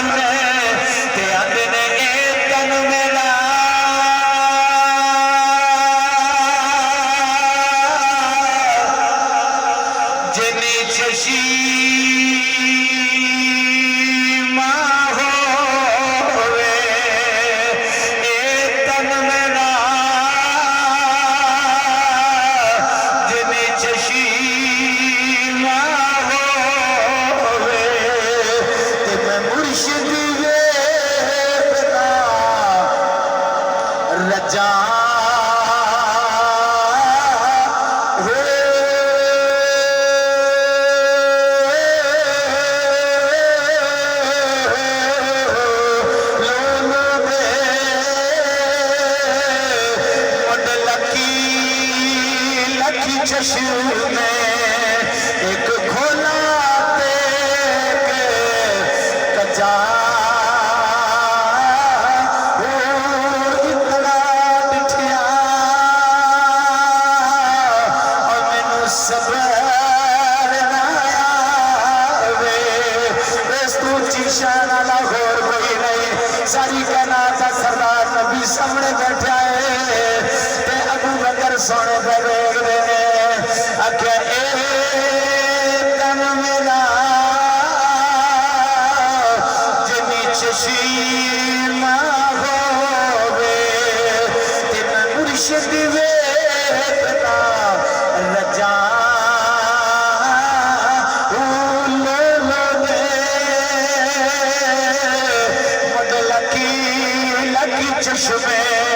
सुने ते आंदे ने ए तन मेरा जिनी चशी चश्मे एक खोला कचा इतना डिठिया और मैनू सबर तू चीशान वाला होर कोई नहीं सारी कायनात का सरदार नबी सामने बैठा है ते अबू बकर सोने पे देखते हैं आख्या ए तन मेरा जिनी चशीमा होवे ते मैं मुर्शिद वेखदा रजा लकी चश्मे